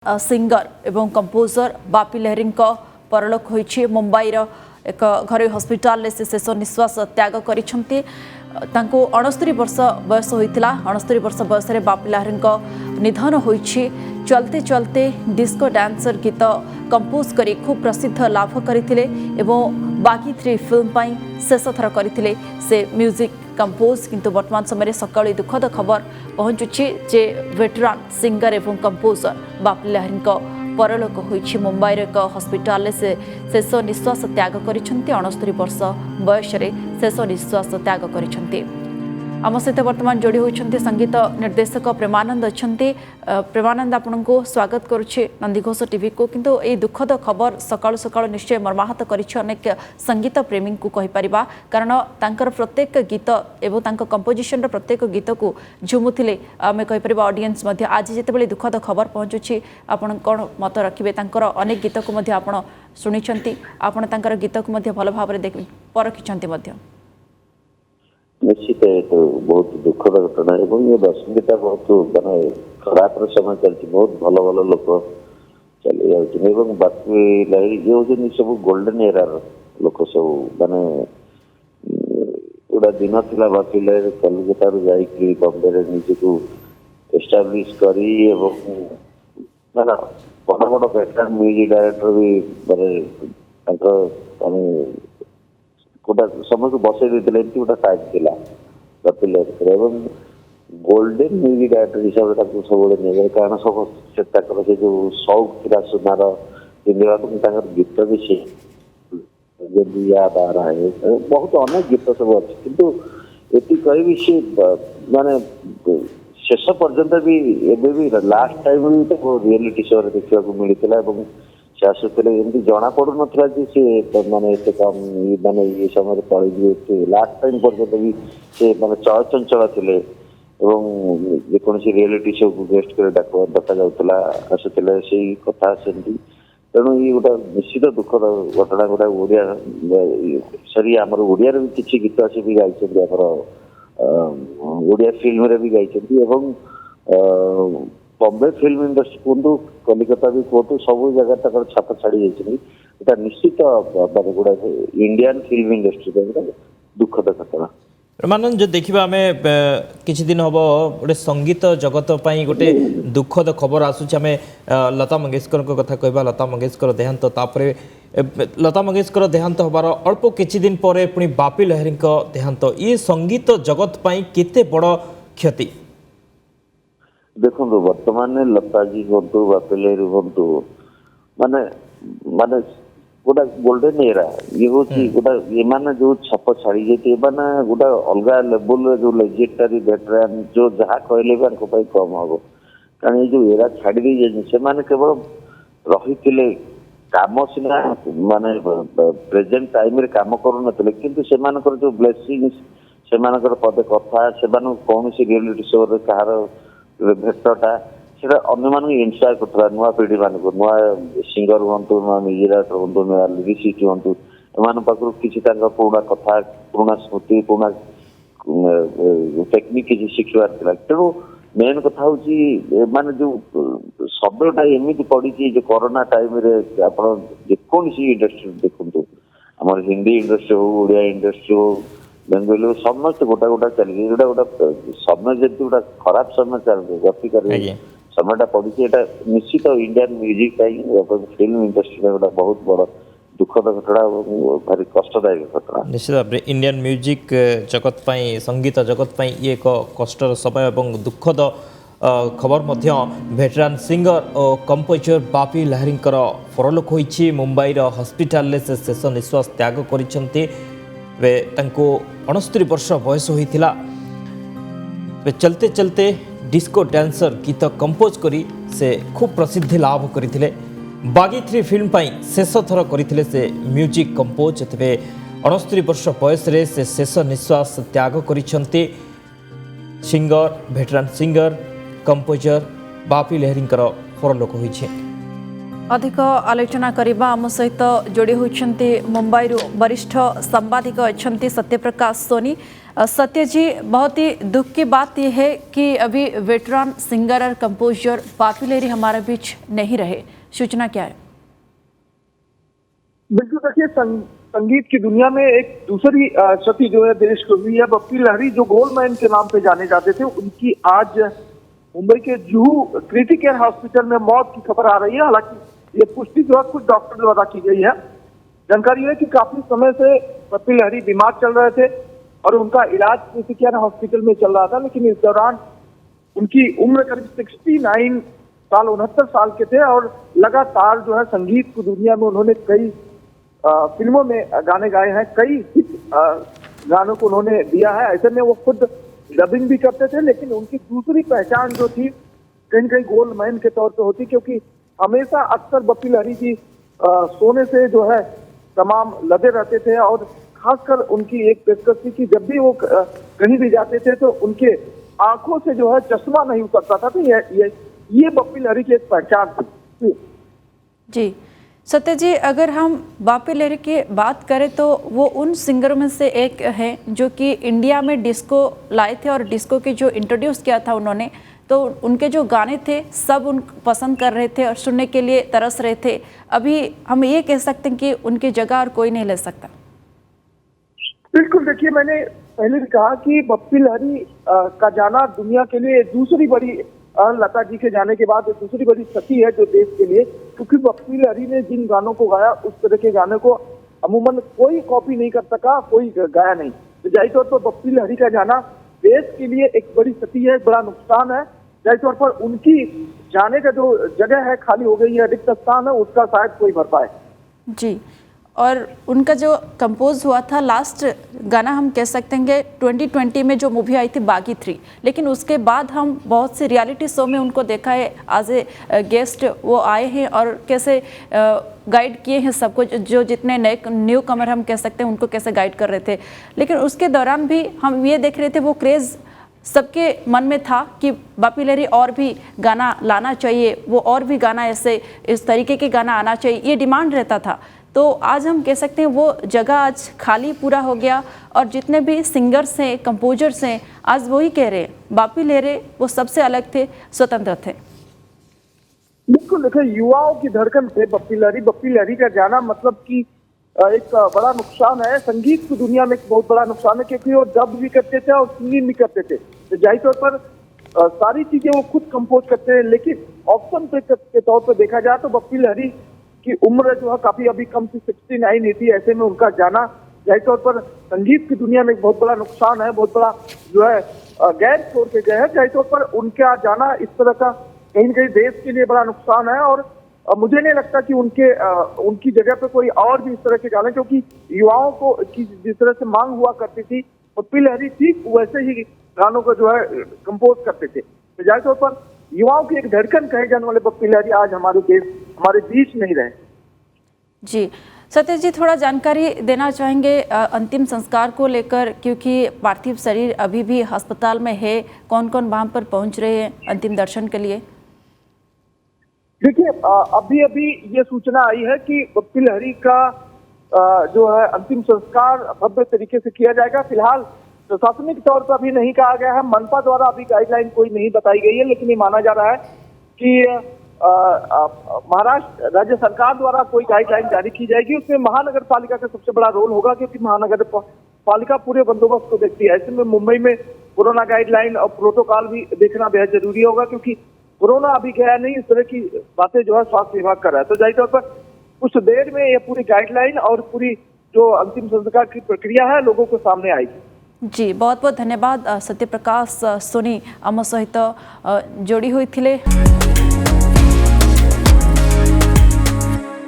Singer एवं composer Bapi लहरी परलोक होइछि। मुंबईर एक घर हस्पिटाल से शेष निश्वास त्याग कर 69 वर्ष बयस होता। 69 वर्ष बयस बापी लहरी निधन होइछि। चलते चलते डिस्को डांसर गीत कंपोज करी खूब प्रसिद्ध लाभ करथिले एवं बागी 3 फिल्म पाई शेष थर करथिले से म्यूजिक कंपोज। किंतु वर्तमान समय सकाळी दुखद खबर पहुंचुछि जे वेटरान सिंगर एवं कंपोजर बापी लहरी परलोक होइछि। मुंबईर एक हस्पिटाल से शेष निश्वास त्याग करिसेंती। 69 वर्ष बयस शेष निश्वास त्याग करिसेंती। आम सहित वर्तमान जोड़ी होती संगीत निर्देशक प्रेमानंद अच्छा। प्रेमानंद आपण को स्वागत करुच्छे नंदीघोष टीवी को। किंतु ये दुखद खबर सकाळु सकाळु निश्चय मर्माहत करिछि अनेक संगीत प्रेमी को कहि परिबा। कारण तांकर प्रत्येक गीत एवं तांकर कंपोजिशन प्रत्येक गीत को झुमुथिले आमे कहि परिबा ऑडियंस मध्ये। आज जेतेबेले दुखद खबर पहुंचुछि आपण कोन मत रखिबे? तांकर अनेक गीत को मध्ये आपण सुनिछंती, आपण तांकर गीत को मध्ये भल भाबरे देखि परखिछंती मध्ये। निश्चित तो बहुत दुखद घटना है। ये दशमीटा बहुत मानने खराब समय चलती। बहुत भल भल लोक चली जाऊँ। बाकी लहरी ये सब गोल्डन एरा लोक सब माने गोटा दिन थी बाकी लहरी कलकता जाकि बम्बे निजक एस्टाब्लीश करी बड़ बड़ वेटरान म्यूजिक डायरेक्टर भी माने गोटा समस्त बसई देते गोटा टाइप था कपिल गोल्डेन म्यूजिक डायरेक्टर हिसाब से सब नहीं कारण सब से जो शौक था सुनार पिंधा गीत भी से याद आ रहा है। बहुत अनेक गीत सब अच्छे किंतु ये कह सी माने शेष पर्यंत भी एबे भी लास्ट टाइम रियलिटी शो देखा मिलता से आसुले एमती जना पड़ू ना सी माने कम माने ये समय पड़े लास्ट टाइम पर्यटन भी से माने चल चंचल थे जेकोसी रियलिटी शो को गेस्ट कर डका जाऊला आसुले से कथा आसती। तेणु ये गोटा निश्चित दुखद घटना गोटा ओडिया सरी आम ओडिया भी किसी गीत आसी भी गाई ओडिया फिल्म भी गाई। बॉम्बे फिल्म इंडस्ट्री कहतु कलिकता भी कहतु सब जगह तक छाप छाड़ी जाता। निश्चित माने गोटा इंडियन फिल्म इंडस्ट्री दुखद घटना। प्रेमानंद जो देखा आम किछि दिन हम गोटे संगीत जगत पाई गोटे दुखद खबर आसूँ। आम लता मंगेशकर कथा कहबा। लता मंगेशकर देहांत तापरे लता मंगेशकर देहांत हबार अल्प किछि दिन पर पुणी बापी लहरी देहांत। ये संगीत जगत पाई केते बड़ क्षति? देखो वर्तमान लता जी हूँ बापी लहरी हूँ माने माने गोटा गोल्डन एरा ये हूँ गोटा ये माने जो छप छाड़ी जाती है गोटा अलग लेवल जो लेजेंडरी वेटरान जो जहाँ कहले भी कम हम कारण ये जो एरा छाड़ी दी से केवल रही काम सीना माने प्रेजेंट टाइम काम करूँ किंतु से जो ब्लेसिंग से पदे कथा से कौन रियलिटी शो कहार भेटटा से अन्य इन्स्पायर करता नुआ पीढ़ी मान को नुआ सिंगर हूँ नुआ म्यूजिक डायरेक्टर हूँ नुआ लिरिसिस्ट हूँ एम पाखु किसी पुराणा कथा पुराणा स्मृति पुराणा टेक्निक किसी शिखबार था। तेणु मेन कथा हूँ माने जो शब्दटा एमती पड़ी जो कोरोना टाइम आप जेकोसी इंडस्ट्री देखु आम हिंदी इंडस्ट्री हो ओडिया इंडस्ट्री हो बेंगल समस्त गोटा गोटा चली गोटा गोटा समय जब गोटा खराब समय चल गति कर समयटा पड़ी निश्चित इंडियन म्यूजिक फिल्म इंडस्ट्री गोटा बहुत बड़ दुखद घटना भारी कष्टदायक घटना। निश्चित भाव में इंडियन म्यूजिक जगत पाई संगीत जगत पाई ये एक कष्टर समय और दुखद खबर मध्य वेटरान सिंगर और कंपोजर बापी लहरी परलोक होइछि। मुंबईर हस्पिटाल से शेष निश्वास त्याग करिसेंती। 69 वर्ष बयस होता। चलते चलते डिस्को डांसर गीत कंपोज करी से खूब प्रसिद्धि लाभ करते। बागी 3 फिल्म पाई शेष थर करते से म्यूजिक कंपोज। तेरे 69 वर्ष बयस से शेष निश्वास त्याग करिसेंती सिंगर वेटरान सिंगर कंपोजर बापी लहरी परलोक होइछि। अधिक आलोचना करबा आम सहित जोड़ी होती मुंबई वरिष्ठ सांबादिक अच्छा सत्यप्रकाश सोनी। सत्य जी, बहुत ही दुख की बात यह है कि अभी वेटरन सिंगर और कंपोजर बापी लहरी हमारे बीच नहीं रहे, सूचना क्या है? बिल्कुल, देखिए संगीत की दुनिया में एक दूसरी क्षति जो है देश को हुई है। बापी लहरी जो गोल्डमैन के नाम पे जाने जाते थे, उनकी आज मुंबई के जुहू क्रिटिकल केयर हॉस्पिटल में मौत की खबर आ रही है। हालांकि ये पुष्टि जो है कुछ डॉक्टर द्वारा की गई है। जानकारी है कि काफी समय से बापी लहरी बीमार चल रहे थे और उनका इलाज क्रिटिकल केयर हॉस्पिटल में चल रहा था, लेकिन इस दौरान उनकी उम्र करीब 69 साल 69 साल के थे और लगातार जो है संगीत की दुनिया में उन्होंने कई फिल्मों में गाने गाए हैं, कई हिट गानों को उन्होंने दिया है। ऐसे में वो खुद डबिंग भी करते थे, लेकिन उनकी दूसरी पहचान जो थी कहीं कहीं गोल्डमैन के तौर पे होती, क्योंकि हमेशा अक्सर बापी लहरी जी सोने से जो है तमाम लदे रहते थे और खासकर उनकी एक पेशकश थी कि जब भी वो कहीं भी जाते थे तो उनके आंखों से जो है चश्मा नहीं उतरता था। तो ये बापी लहरी की एक पहचान थी। जी सत्य जी, अगर हम बापी लहरी की बात करें तो वो उन सिंगरों में से एक है जो कि इंडिया में डिस्को लाए थे और डिस्को के जो इंट्रोड्यूस किया था उन्होंने, तो उनके जो गाने थे सब उन पसंद कर रहे थे और सुनने के लिए तरस रहे थे। अभी हम ये कह सकते हैं कि उनकी जगह और कोई नहीं ले सकता। बिल्कुल, देखिए मैंने पहले भी कहा कि बापी लहरी का जाना दुनिया के लिए दूसरी बड़ी लता जी के जाने के बाद दूसरी बड़ी क्षति है जो देश के लिए, क्योंकि बापी लहरी ने जिन गानों को गाया उस तरह के गाने को अमूमन कोई कॉपी नहीं कर सका, कोई गाया नहीं। तो जाहिर तौर पर बापी लहरी का जाना देश के लिए एक बड़ी क्षति है, एक बड़ा नुकसान है। जाहिर तौर पर उनकी जाने का जो जगह है खाली हो गई है, रिक्त स्थान है, उसका शायद कोई भर पाए। जी, और उनका जो कंपोज हुआ था लास्ट गाना हम कह सकते हैं कि 2020 में जो मूवी आई थी बागी 3, लेकिन उसके बाद हम बहुत से रियलिटी शो में उनको देखा है एज ए गेस्ट वो आए हैं और कैसे गाइड किए हैं सबको, जो जितने नए न्यू कमर हम कह सकते हैं उनको कैसे गाइड कर रहे थे। लेकिन उसके दौरान भी हम ये देख रहे थे वो क्रेज़ सबके मन में था कि बापी लहरी और भी गाना लाना चाहिए, वो और भी गाना ऐसे इस तरीके के गाना आना चाहिए, ये डिमांड रहता था। तो आज हम कह सकते हैं वो जगह आज खाली पूरा हो गया और जितने भी सिंगर्स हैं, कंपोजर्स हैं, आज वही कह रहे हैं बापी लहरी वो सबसे अलग थे, स्वतंत्र थे। बिल्कुल, देखिए युवाओं की धड़कन थे बापी लहरी। बापी लहरी का जाना मतलब कि एक बड़ा नुकसान है, संगीत की दुनिया में एक बहुत बड़ा नुकसान है, क्योंकि वो डब भी करते थे और सिंगिंग भी करते थे। तो जाहिर तौर पर सारी चीजें वो खुद कंपोज करते हैं, लेकिन ऑप्शन के तौर पर देखा जाए तो बापी लहरी की उम्र जो है काफी अभी कम थी, 69 ही थी। ऐसे में उनका जाना जाहिर तौर पर संगीत की दुनिया में एक बहुत बड़ा नुकसान है, बहुत बड़ा जो है गैर छोड़ के गए हैं। जाहिर तौर पर उनका जाना इस तरह का कहीं न कहीं देश के लिए बड़ा नुकसान है और मुझे नहीं लगता कि उनकी जगह पे कोई और भी इस तरह के गाने, क्योंकि युवाओं को की जिस तरह से मांग हुआ करती थी, बापी लहरी ठीक वैसे ही गानों को जो है कंपोज करते थे। तो जाहिर तौर पर युवाओं की एक धड़कन कहे जाने वाले बापी लहरी आज हमारे बीच नहीं रहे। जी सत्य जी, थोड़ा जानकारी देना चाहेंगे अंतिम संस्कार को लेकर, क्योंकि पार्थिव शरीर अभी भी अस्पताल में है, कौन कौन वहां पर पहुंच रहे हैं अंतिम दर्शन के लिए? देखिए अभी ये सूचना आई है कि बापी लहरी का जो है अंतिम संस्कार भव्य तरीके से किया जाएगा। फिलहाल प्रशासनिक तौर पर अभी नहीं कहा गया है, मनपा द्वारा अभी गाइडलाइन कोई नहीं बताई गई है, लेकिन ये माना जा रहा है कि महाराष्ट्र राज्य सरकार द्वारा कोई गाइडलाइन जारी की जाएगी। उसमें महानगर पालिका का सबसे बड़ा रोल होगा, क्योंकि महानगर पालिका पूरे बंदोबस्त को देखती है। ऐसे में मुंबई में कोरोना गाइडलाइन और प्रोटोकॉल भी देखना बेहद जरूरी होगा, क्योंकि कोरोना अभी गया नहीं, इस तरह की बातें जो है स्वास्थ्य विभाग कर रहा है। तो जाहिर तौर पर कुछ देर में ये पूरी गाइडलाइन और पूरी जो अंतिम संस्कार की प्रक्रिया है लोगों को सामने आएगी। जी बहुत बहुत धन्यवाद सत्यप्रकाश सोनी आम सहित जोड़ी होते।